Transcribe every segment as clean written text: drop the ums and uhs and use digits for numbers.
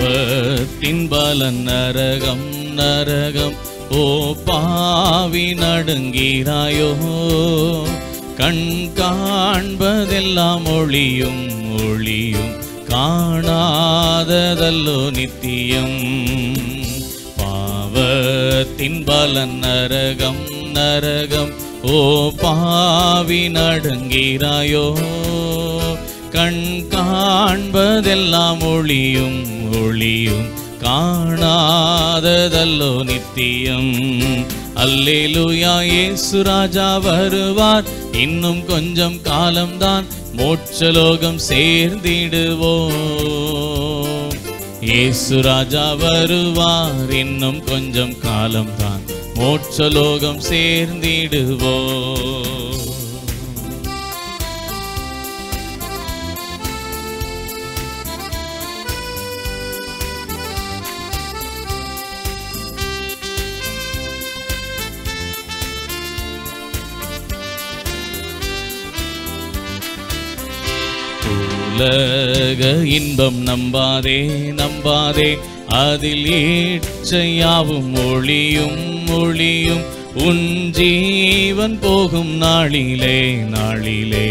பாவத்தின் பலன் நரகம் நரகம். ஓ பாவி நடுங்கிறாயோ, கண் காண்பதெல்லாம் ஒளியும் ஒளியும், காணாததல்லோ நித்தியம். பாவத்தின் பலன் நரகம் நரகம். ஓ பாவி நடுங்கிறாயோ, கண் காண்பதெல்லாம் ஒளியும் ஒளியும், காணாததல்லோ நித்தியம். அல்லேலூயா, இயேசு ராஜா வருவார், இன்னும் கொஞ்சம் காலம்தான், மோட்சலோகம் சேர்ந்திடுவோம். இயேசு ராஜா வருவார், இன்னும் கொஞ்சம் காலம்தான், மோட்சலோகம் சேர்ந்திடுவோம். உலக இன்பம் நம்பாதே நம்பாதே, அதில் ஏற்றையாவும் ஒளியும் ஒளியும், உன் ஜீவன் போகும் நாளிலே நாளிலே,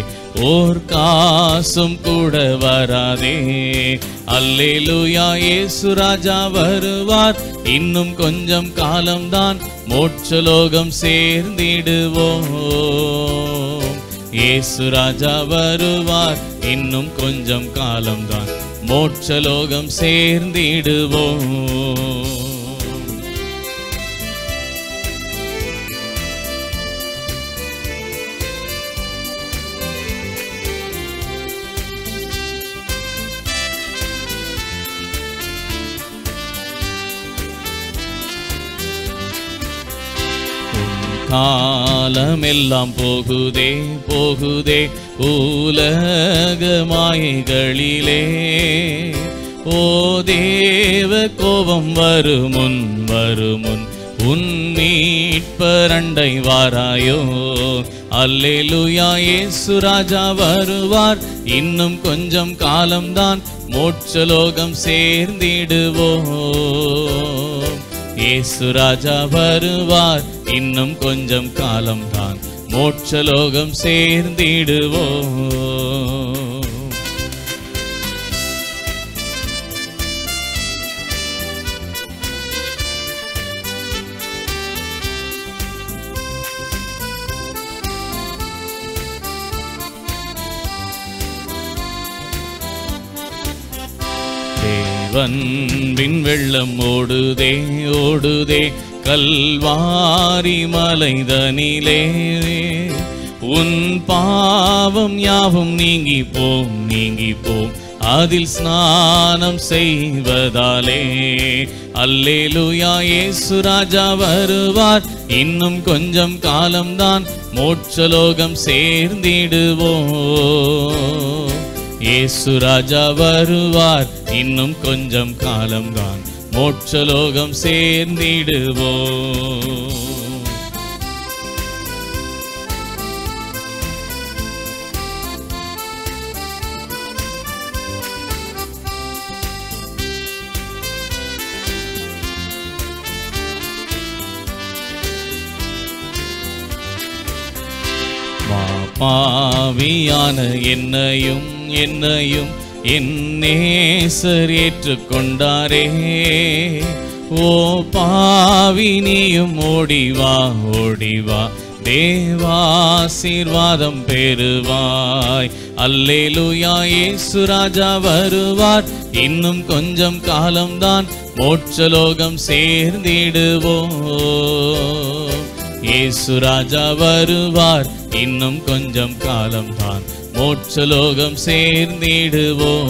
ஓர் காசும் கூட வராதே. அல்லேலூயா, இயேசு ராஜா வருவார், இன்னும் கொஞ்சம் காலம்தான், மோட்சலோகம் சேர்ந்திடுவோம். இயேசு ராஜா வருவார், இன்னும் கொஞ்சம் காலம்தான், மோட்சலோகம் சேர்ந்திடுவோம். காலமெல்லாம் போகுதே போகுதே உலக மாயைகளிலே, ஓ தேவ கோபம் வருமுன் வருமுன், உன் மீட்பரண்டை வாராயோ. அல்லேலூயா, இயேசு ராஜா வருவார், இன்னும் கொஞ்சம் காலம்தான், மோட்சலோகம் சேர்ந்திடுவோம். இயேசு ராஜா வருவார், இன்னும் கொஞ்சம் காலம்தான், மோட்சலோகம் சேர்ந்திடுவோம். தேவன்பின் வெள்ளம் ஓடுதே ஓடுதே கல்வாரி மலைதனிலே, உன் பாவம் யாவும் நீங்கி போம் நீங்கி போம், அதில் ஸ்நானம் செய்வதாலே. அல்லேலூயா, இயேசு ராஜா வருவார், இன்னும் கொஞ்சம் காலம்தான், மோட்சலோகம் சேர்ந்திடுவோம். இயேசு ராஜா வருவார், இன்னும் கொஞ்சம் காலம்தான், மோட்சலோகம் சேர்ந்திடுவோம். பாவியான என்னையும் என்னையும் என் நேசர் ஏற்றுக்கொண்டாரே. ஓ பாவி நீயும் ஓடிவா ஓடிவா, தேவாசீர்வாதம் பெறுவாய். அல்லேலூயா, இயேசு ராஜா வருவார், இன்னும் கொஞ்சம் காலம்தான், மோட்சலோகம் சேர்ந்திடுவோம். இயேசு ராஜா வருவார், இன்னும் கொஞ்சம் காலம்தான், மோட்சலோகம் சேர்ந்திடுவோம்.